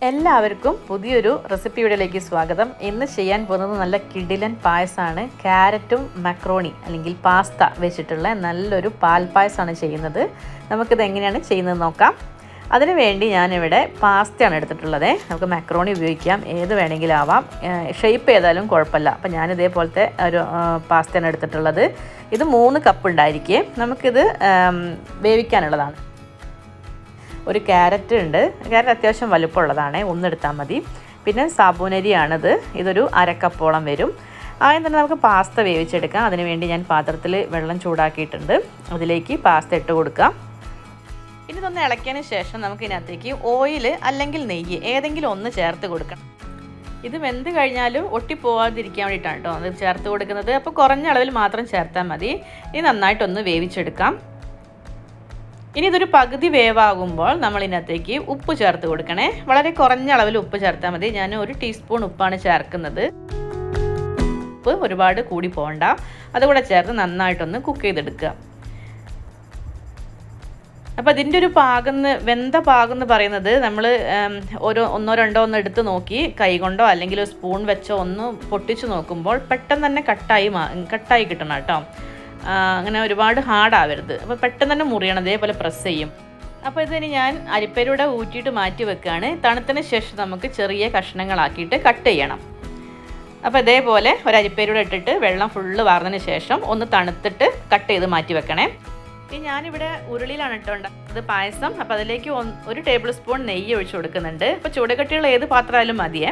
എല്ലാവർക്കും പുതിയൊരു റെസിപ്പി വീഡിയോയിലേക്ക് സ്വാഗതം. ഇന്ന് ചെയ്യാൻ പോകുന്നത് നല്ല കിടിലൻ പായസമാണ്. ക്യാരറ്റും മക്രോണി അല്ലെങ്കിൽ പാസ്ത വെച്ചിട്ടുള്ള നല്ലൊരു പാൽ പായസമാണ് ചെയ്യുന്നത്. നമുക്കിത് എങ്ങനെയാണ് ചെയ്യുന്നത് നോക്കാം. അതിനു വേണ്ടി ഞാനിവിടെ പാസ്തയാണ് എടുത്തിട്ടുള്ളത്. നമുക്ക് മക്രോണി ഉപയോഗിക്കാം, ഏത് വേണമെങ്കിലും ആവാം, ഷേപ്പ് ചെയ്താലും കുഴപ്പമില്ല. അപ്പോൾ ഞാനിതേപോലത്തെ ഒരു പാസ്തയാണ് എടുത്തിട്ടുള്ളത്. ഇത് 3 കപ്പ് ഉണ്ടായിരിക്കും. നമുക്കിത് വേവിക്കാനുള്ളതാണ്. ഒരു ക്യാരറ്റ് ഉണ്ട്. ക്യാരറ്റ് അത്യാവശ്യം വലുപ്പമുള്ളതാണ്, ഒന്നെടുത്താൽ മതി. പിന്നെ സാബൂനരിയാണിത്, ഇതൊരു 1/2 കപ്പോളം വരും. ആദ്യം തന്നെ നമുക്ക് പാസ്ത വേവിച്ചെടുക്കാം. അതിനുവേണ്ടി ഞാൻ പാത്രത്തിൽ വെള്ളം ചൂടാക്കിയിട്ടുണ്ട്. അതിലേക്ക് പാസ്ത ഇട്ട് കൊടുക്കാം. ഇനി ഇതൊന്ന് ഇളക്കിയതിന് ശേഷം നമുക്ക് ഇതിനകത്തേക്ക് ഓയിൽ അല്ലെങ്കിൽ നെയ്യ് ഏതെങ്കിലും ഒന്ന് ചേർത്ത് കൊടുക്കണം. ഇത് വെന്ത് കഴിഞ്ഞാലും ഒട്ടിപ്പോവാതിരിക്കാൻ വേണ്ടിയിട്ടാണ് കേട്ടോ അത് ചേർത്ത് കൊടുക്കുന്നത്. അപ്പോൾ കുറഞ്ഞ അളവിൽ മാത്രം ചേർത്താൽ മതി. ഇനി നന്നായിട്ടൊന്ന് വേവിച്ചെടുക്കാം. ഇനി ഇതൊരു പകുതി വേവാകുമ്പോൾ നമ്മൾ ഇതിനകത്തേക്ക് ഉപ്പ് ചേർത്ത് കൊടുക്കണേ. വളരെ കുറഞ്ഞ അളവിൽ ഉപ്പ് ചേർത്താൽ മതി. ഞാൻ 1 ടീസ്പൂൺ ഉപ്പാണ് ചേർക്കുന്നത്. ഉപ്പ് ഒരുപാട് കൂടി പോകണ്ട. അതുകൂടെ ചേർത്ത് നന്നായിട്ടൊന്ന് കുക്ക് ചെയ്തെടുക്കുക. അപ്പോൾ ഇതിൻ്റെ ഒരു വെന്ത പാകം എന്ന് പറയുന്നത് നമ്മൾ ഒന്നോ രണ്ടോ എടുത്ത് നോക്കി കൈകൊണ്ടോ അല്ലെങ്കിൽ ഒരു സ്പൂൺ വെച്ചോ ഒന്ന് പൊട്ടിച്ച് നോക്കുമ്പോൾ പെട്ടെന്ന് തന്നെ കട്ടായി കിട്ടണം കേട്ടോ. അങ്ങനെ ഒരുപാട് ഹാർഡാവരുത്. അപ്പോൾ പെട്ടെന്ന് തന്നെ മുറിയണം. അതേപോലെ പ്രസ് ചെയ്യും. അപ്പോൾ ഇതിന് ഞാൻ അരിപ്പയിലൂടെ ഊറ്റിയിട്ട് മാറ്റി വെക്കുകയാണ്. തണുത്തതിന് ശേഷം നമുക്ക് ചെറിയ കഷ്ണങ്ങളാക്കിയിട്ട് കട്ട് ചെയ്യണം. അപ്പോൾ ഇതേപോലെ ഒരു അരിപ്പയിലൂടെ ഇട്ടിട്ട് വെള്ളം ഫുള്ള് വാർന്നതിന് ശേഷം ഒന്ന് തണുത്തിട്ട് കട്ട് ചെയ്ത് മാറ്റി വെക്കണേ. ഇനി ഞാനിവിടെ ഉരുളിയിലാണ് ഇട്ടുണ്ടാക്കുന്നത് പായസം. അപ്പോൾ അതിലേക്ക് 1 ടേബിൾ സ്പൂൺ നെയ്യ് ഒഴിച്ച് കൊടുക്കുന്നുണ്ട്. അപ്പോൾ ചൂടുകട്ടിയുള്ള ഏത് പാത്രമായാലും മതിയേ.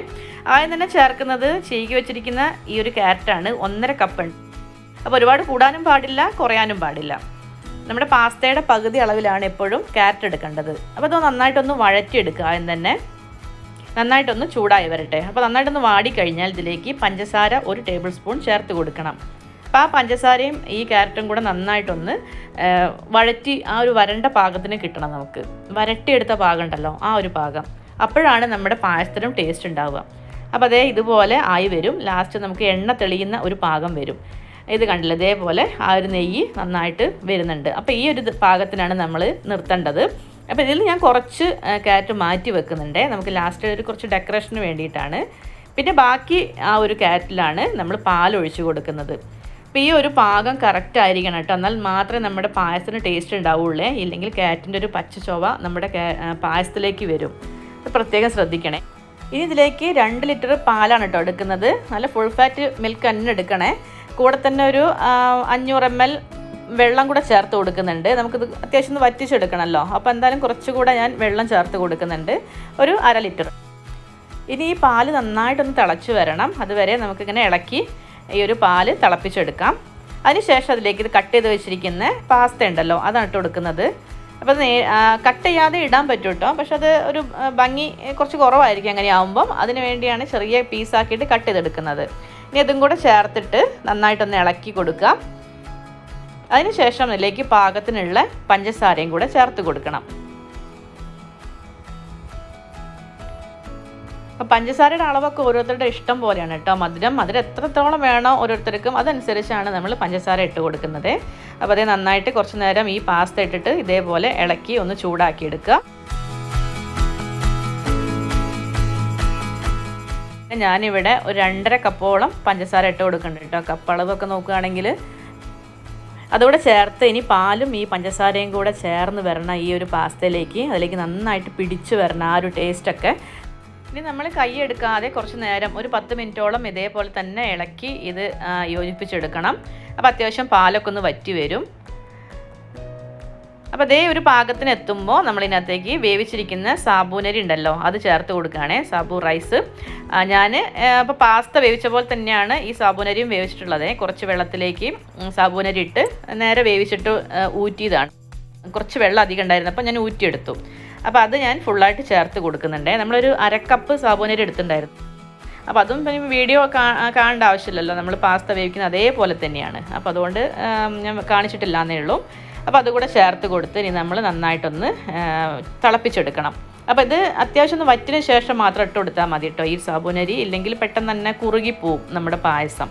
ആദ്യം തന്നെ ചേർക്കുന്നത് ചീകി വെച്ചിരിക്കുന്ന ഈ ഒരു ക്യാരറ്റാണ്. 1.5 കപ്പ് ഉണ്ട്. അപ്പോൾ ഒരുപാട് കൂടാനും പാടില്ല, കുറയാനും പാടില്ല. നമ്മുടെ പാസ്തയുടെ പകുതി അളവിലാണ് എപ്പോഴും ക്യാരറ്റ് എടുക്കേണ്ടത്. അപ്പോൾ അത് നന്നായിട്ടൊന്ന് വഴറ്റിയെടുക്കുക. ആദ്യം തന്നെ നന്നായിട്ടൊന്ന് ചൂടായി വരട്ടെ. അപ്പോൾ നന്നായിട്ടൊന്ന് വാടിക്കഴിഞ്ഞാൽ ഇതിലേക്ക് പഞ്ചസാര 1 ടേബിൾ സ്പൂൺ ചേർത്ത് കൊടുക്കണം. അപ്പോൾ ആ പഞ്ചസാരയും ഈ ക്യാരറ്റും കൂടെ നന്നായിട്ടൊന്ന് വഴറ്റി ആ ഒരു വരണ്ട പാകത്തിന് കിട്ടണം. നമുക്ക് വരട്ടിയെടുത്ത പാകം ഉണ്ടല്ലോ, ആ ഒരു പാകം. അപ്പോഴാണ് നമ്മുടെ പായസത്തിനും ടേസ്റ്റ് ഉണ്ടാവുക. അപ്പോൾ അതേ ഇതുപോലെ ആയി വരും. ലാസ്റ്റ് നമുക്ക് എണ്ണ തെളിയുന്ന ഒരു പാകം വരും. ഇത് കണ്ടില്ല, ഇതേപോലെ ആ ഒരു നെയ്യ് നന്നായിട്ട് വരുന്നുണ്ട്. അപ്പോൾ ഈ ഒരു പാകത്തിനാണ് നമ്മൾ നിർത്തേണ്ടത്. അപ്പോൾ ഇതിൽ ഞാൻ കുറച്ച് ക്യാരറ്റ് മാറ്റി വെക്കുന്നുണ്ട്. നമുക്ക് ലാസ്റ്റ് ഒരു കുറച്ച് ഡെക്കറേഷന് വേണ്ടിയിട്ടാണ്. പിന്നെ ബാക്കി ആ ഒരു ക്യാരറ്റിലാണ് നമ്മൾ പാൽ ഒഴിച്ച് കൊടുക്കുന്നത്. അപ്പോൾ ഈ ഒരു പാകം കറക്റ്റ് ആയിരിക്കണം കേട്ടോ. എന്നാൽ മാത്രമേ നമ്മുടെ പായസത്തിന് ടേസ്റ്റ് ഉണ്ടാവുള്ളൂ. ഇല്ലെങ്കിൽ ക്യാരറ്റിൻ്റെ ഒരു പച്ച ചൊവ നമ്മുടെ പായസത്തിലേക്ക് വരും. അത് പ്രത്യേകം ശ്രദ്ധിക്കണേ. ഇനി ഇതിലേക്ക് 2 ലിറ്റർ പാലാണ് കേട്ടോ എടുക്കുന്നത്. നല്ല ഫുൾ ഫാറ്റ് മിൽക്ക് തന്നെ എടുക്കണേ. കൂടെ തന്നെ ഒരു 500 ml വെള്ളം കൂടെ ചേർത്ത് കൊടുക്കുന്നുണ്ട്. നമുക്കിത് അത്യാവശ്യം ഒന്ന് വറ്റിച്ചെടുക്കണമല്ലോ. അപ്പോൾ എന്തായാലും കുറച്ചുകൂടെ ഞാൻ വെള്ളം ചേർത്ത് കൊടുക്കുന്നുണ്ട്, ഒരു 1/2 ലിറ്റർ. ഇനി ഈ പാല് നന്നായിട്ടൊന്ന് തിളച്ച് വരണം. അതുവരെ നമുക്കിങ്ങനെ ഇളക്കി ഈ ഒരു പാല് തിളപ്പിച്ചെടുക്കാം. അതിനുശേഷം അതിലേക്ക് ഇത് കട്ട് ചെയ്ത് വെച്ചിരിക്കുന്ന പാസ്ത ഉണ്ടല്ലോ, അതാണ് ഇട്ട് കൊടുക്കുന്നത്. അപ്പോൾ കട്ട് ചെയ്യാതെ ഇടാൻ പറ്റും കേട്ടോ. പക്ഷെ അത് ഒരു ഭംഗി കുറച്ച് കുറവായിരിക്കും അങ്ങനെ ആവുമ്പം. അതിന് വേണ്ടിയാണ് ചെറിയ പീസാക്കിയിട്ട് കട്ട് ചെയ്തെടുക്കുന്നത്. ഇനി അതും കൂടെ ചേർത്തിട്ട് നന്നായിട്ടൊന്ന് ഇളക്കി കൊടുക്കുക. അതിനുശേഷം അതിലേക്ക് പാകത്തിനുള്ള പഞ്ചസാരയും കൂടെ ചേർത്ത് കൊടുക്കണം. അപ്പോൾ പഞ്ചസാരയുടെ അളവൊക്കെ ഓരോരുത്തരുടെ ഇഷ്ടം പോലെയാണ് കേട്ടോ. മധുരം എത്രത്തോളം വേണോ ഓരോരുത്തർക്കും അതനുസരിച്ചാണ് നമ്മൾ പഞ്ചസാര ഇട്ട് കൊടുക്കുന്നത്. അപ്പോൾ അതേ നന്നായിട്ട് കുറച്ച് നേരം ഈ പാസ്ത ഇട്ടിട്ട് ഇതേപോലെ ഇളക്കി ഒന്ന് ചൂടാക്കി എടുക്കുക. ഞാനിവിടെ ഒരു 2.5 കപ്പോളം പഞ്ചസാര ഇട്ട് കൊടുക്കുന്നുണ്ട് കേട്ടോ. കപ്പ് അളവൊക്കെ നോക്കുകയാണെങ്കിൽ അതുകൂടെ ചേർത്ത് ഇനി പാലും ഈ പഞ്ചസാരയും കൂടെ ചേർന്ന് വരണം ഈ ഒരു പാസ്തയിലേക്ക്. അതിലേക്ക് നന്നായിട്ട് പിടിച്ച് വരണം ആ ഒരു ടേസ്റ്റൊക്കെ. ഇനി നമ്മൾ കൈ എടുക്കാതെ കുറച്ച് നേരം ഒരു 10 മിനിറ്റോളം ഇതേപോലെ തന്നെ ഇളക്കി ഇത് യോജിപ്പിച്ചെടുക്കണം. അപ്പോൾ അത്യാവശ്യം പാലൊക്കെ ഒന്ന് വറ്റി വരും. അപ്പോൾ അതേ ഒരു പാകത്തിന് എത്തുമ്പോൾ നമ്മളിതിനകത്തേക്ക് വേവിച്ചിരിക്കുന്ന സാബൂനരി ഉണ്ടല്ലോ, അത് ചേർത്ത് കൊടുക്കുകയാണേ. സാബു റൈസ് ഞാൻ ഇപ്പോൾ പാസ്ത വേവിച്ച പോലെ തന്നെയാണ് ഈ സാബൂനരിയും വേവിച്ചിട്ടുള്ളത്. കുറച്ച് വെള്ളത്തിലേക്ക് സാബൂനരി ഇട്ട് നേരെ വേവിച്ചിട്ട് ഊറ്റിയതാണ്. കുറച്ച് വെള്ളം അധികം ഉണ്ടായിരുന്നു, അപ്പോൾ ഞാൻ ഊറ്റിയെടുത്തു. അപ്പോൾ അത് ഞാൻ ഫുള്ളായിട്ട് ചേർത്ത് കൊടുക്കുന്നുണ്ട്. നമ്മളൊരു 1/2 കപ്പ് സാബൂനരി എടുത്തിട്ടുണ്ടായിരുന്നു. അപ്പോൾ അതും പിന്നെ വീഡിയോ കാണേണ്ട ആവശ്യമില്ലല്ലോ, നമ്മൾ പാസ്ത വേവിക്കുന്നത് അതേപോലെ തന്നെയാണ്. അപ്പോൾ അതുകൊണ്ട് ഞാൻ കാണിച്ചിട്ടില്ല എന്നേ ഉള്ളൂ. അപ്പോൾ അതുകൂടെ ചേർത്ത് കൊടുത്ത് ഇനി നമ്മൾ നന്നായിട്ടൊന്ന് തിളപ്പിച്ചെടുക്കണം. അപ്പോൾ ഇത് അത്യാവശ്യം ഒന്ന് വറ്റിന് ശേഷം മാത്രം ഇട്ട് കൊടുത്താൽ മതി കേട്ടോ ഈ സാബൂനരി. ഇല്ലെങ്കിൽ പെട്ടെന്ന് തന്നെ കുറുകിപ്പോവും നമ്മുടെ പായസം.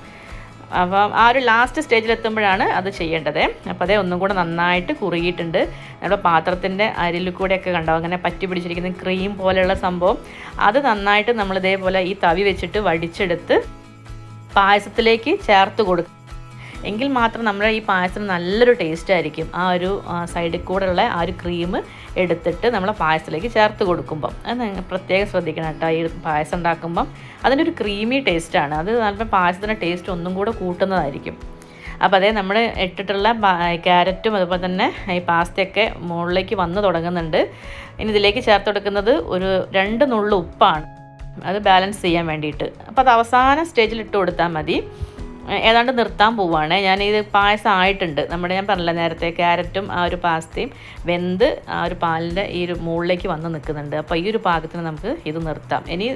അപ്പം ആ ഒരു ലാസ്റ്റ് സ്റ്റേജിലെത്തുമ്പോഴാണ് അത് ചെയ്യേണ്ടത്. അപ്പോൾ അതേ ഒന്നും കൂടെ നന്നായിട്ട് കുറുകിയിട്ടുണ്ട്. നമ്മുടെ പാത്രത്തിൻ്റെ അരിൽ കൂടെയൊക്കെ കണ്ടോ അങ്ങനെ പറ്റി പിടിച്ചിരിക്കുന്ന ക്രീം പോലെയുള്ള സംഭവം. അത് നന്നായിട്ട് നമ്മൾ ഇതേപോലെ ഈ തവി വെച്ചിട്ട് വടിച്ചെടുത്ത് പായസത്തിലേക്ക് ചേർത്ത് കൊടുക്കും. എങ്കിൽ മാത്രം നമ്മുടെ ഈ പായസത്തിന് നല്ലൊരു ടേസ്റ്റ് ആയിരിക്കും. ആ ഒരു സൈഡിൽ കൂടെയുള്ള ആ ഒരു ക്രീം എടുത്തിട്ട് നമ്മൾ പായസത്തിലേക്ക് ചേർത്ത് കൊടുക്കുമ്പം അത് പ്രത്യേകം ശ്രദ്ധിക്കണം കേട്ടോ. ഈ പായസം ഉണ്ടാക്കുമ്പം അതിൻ്റെ ഒരു ക്രീമി ടേസ്റ്റാണ്. അത് ചിലപ്പോൾ പായസത്തിൻ്റെ ടേസ്റ്റ് ഒന്നും കൂടെ കൂട്ടുന്നതായിരിക്കും. അപ്പോൾ അതേ നമ്മൾ ഇട്ടിട്ടുള്ള ക്യാരറ്റും അതുപോലെ തന്നെ ഈ പാസ്തയൊക്കെ മുകളിലേക്ക് വന്ന് തുടങ്ങുന്നുണ്ട്. ഇനി ഇതിലേക്ക് ചേർത്ത് കൊടുക്കുന്നത് ഒരു 2 നുള്ളു ഉപ്പാണ്. അത് ബാലൻസ് ചെയ്യാൻ വേണ്ടിയിട്ട്. അപ്പോൾ അത് അവസാന സ്റ്റേജിൽ ഇട്ട് കൊടുത്താൽ മതി. ഏതാണ്ട് നിർത്താൻ പോവുകയാണ്. ഞാനിത് പായസം ആയിട്ടുണ്ട്. ഞാൻ പറഞ്ഞില്ല നേരത്തെ ക്യാരറ്റും ആ ഒരു പാസ്തയും വെന്ത് ആ ഒരു പാലിൻ്റെ ഈ ഒരു മുകളിലേക്ക് വന്ന് നിൽക്കുന്നുണ്ട്. അപ്പോൾ ഈ ഒരു പാകത്തിന് നമുക്ക് ഇത് നിർത്താം. ഇനി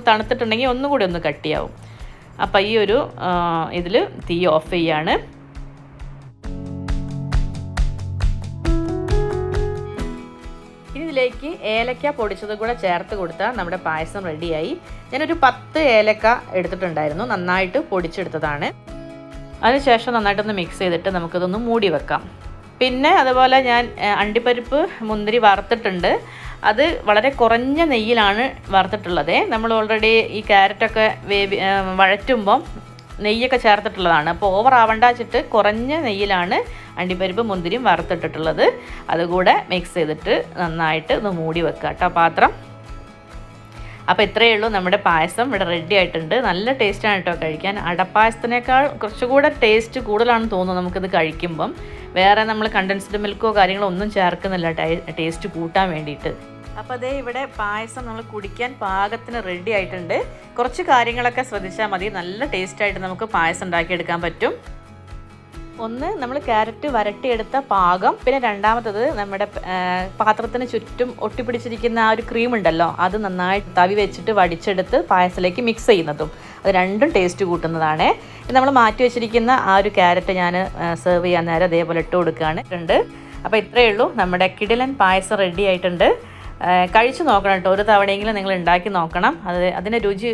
തണുത്തിട്ടുണ്ടെങ്കിൽ ഒന്നുകൂടി ഒന്ന് കട്ടിയാവും. അപ്പോൾ ഈ ഒരു ഇതിൽ തീ ഓഫ് ചെയ്യാണ്. ഇനി ഇതിലേക്ക് ഏലക്ക പൊടിച്ചത് കൂടെ ചേർത്ത് കൊടുത്താൽ നമ്മുടെ പായസം റെഡിയായി. ഞാനൊരു 10 ഏലക്ക എടുത്തിട്ടുണ്ടായിരുന്നു, നന്നായിട്ട് പൊടിച്ചെടുത്തതാണ്. അതിനുശേഷം നന്നായിട്ടൊന്ന് മിക്സ് ചെയ്തിട്ട് നമുക്കിതൊന്ന് മൂടി വെക്കാം. പിന്നെ അതുപോലെ ഞാൻ അണ്ടിപ്പരിപ്പ് മുന്തിരി വറുത്തിട്ടുണ്ട്. അത് വളരെ കുറഞ്ഞ നെയ്യിലാണ് വറുത്തിട്ടുള്ളത്. നമ്മൾ ഓൾറെഡി ഈ ക്യാരറ്റൊക്കെ വഴറ്റുമ്പം നെയ്യൊക്കെ ചേർത്തിട്ടുള്ളതാണ്. അപ്പോൾ ഓവർ ആവണ്ട വെച്ചിട്ട് കുറഞ്ഞ നെയ്യിലാണ് അണ്ടിപ്പരിപ്പ് മുന്തിരിയും വറുത്തിട്ടിട്ടുള്ളത്. അതുകൂടെ മിക്സ് ചെയ്തിട്ട് നന്നായിട്ട് ഒന്ന് മൂടി വെക്കുക കേട്ടോ പാത്രം. അപ്പോൾ ഇത്രയേ ഉള്ളൂ, നമ്മുടെ പായസം ഇവിടെ റെഡി ആയിട്ടുണ്ട്. നല്ല ടേസ്റ്റാണ് കേട്ടോ കഴിക്കാൻ. അടപ്പായസത്തിനേക്കാൾ കുറച്ചുകൂടെ ടേസ്റ്റ് കൂടുതലാണെന്ന് തോന്നുന്നു നമുക്കിത് കഴിക്കുമ്പം. വേറെ നമ്മൾ കണ്ടൻസ്ഡ് മിൽക്കോ കാര്യങ്ങളോ ഒന്നും ചേർക്കുന്നില്ല ടേസ്റ്റ് കൂട്ടാൻ വേണ്ടിയിട്ട്. അപ്പോൾ അതേ ഇവിടെ പായസം നമ്മൾ കുടിക്കാൻ പാകത്തിന് റെഡി ആയിട്ടുണ്ട്. കുറച്ച് കാര്യങ്ങളൊക്കെ ശ്രദ്ധിച്ചാൽ മതി, നല്ല ടേസ്റ്റായിട്ട് നമുക്ക് പായസം ഉണ്ടാക്കിയെടുക്കാൻ പറ്റും. ഒന്ന് നമ്മൾ ക്യാരറ്റ് വരട്ടിയെടുത്ത പാകം, പിന്നെ രണ്ടാമത്തത് നമ്മുടെ പാത്രത്തിന് ചുറ്റും ഒട്ടിപ്പിടിച്ചിരിക്കുന്ന ആ ഒരു ക്രീം ഉണ്ടല്ലോ, അത് നന്നായി തവി വെച്ചിട്ട് വടിച്ചെടുത്ത് പായസത്തിലേക്ക് മിക്സ് ചെയ്യുന്നതും. അത് രണ്ടും ടേസ്റ്റ് കൂട്ടുന്നതാണ്. നമ്മൾ മാറ്റി വെച്ചിരിക്കുന്ന ആ ഒരു ക്യാരറ്റ് ഞാൻ സെർവ് ചെയ്യാൻ നേരം അതേപോലെ ഇട്ട് കൊടുക്കുകയാണ്. അപ്പോൾ ഇത്രയേ ഉള്ളൂ, നമ്മുടെ കിടിലൻ പായസം റെഡി ആയിട്ടുണ്ട്. കഴിച്ച് നോക്കണം കേട്ടോ, ഒരു തവണയെങ്കിലും നിങ്ങൾ ഉണ്ടാക്കി നോക്കണം. അതിൻ്റെ രുചി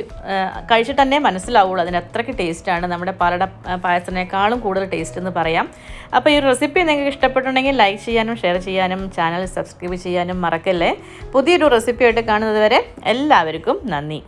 കഴിച്ചിട്ട് തന്നെ മനസ്സിലാവുള്ളൂ. അതിന് അത്രയ്ക്ക് ടേസ്റ്റാണ്. നമ്മുടെ പലയുടെ പായസത്തിനേക്കാളും കൂടുതൽ ടേസ്റ്റ് എന്ന് പറയാം. അപ്പോൾ ഈ റെസിപ്പി നിങ്ങൾക്ക് ഇഷ്ടപ്പെട്ടുണ്ടെങ്കിൽ ലൈക്ക് ചെയ്യാനും ഷെയർ ചെയ്യാനും ചാനൽ സബ്സ്ക്രൈബ് ചെയ്യാനും മറക്കല്ലേ. പുതിയൊരു റെസിപ്പിയായിട്ട് കാണുന്നത് വരെ എല്ലാവർക്കും നന്ദി.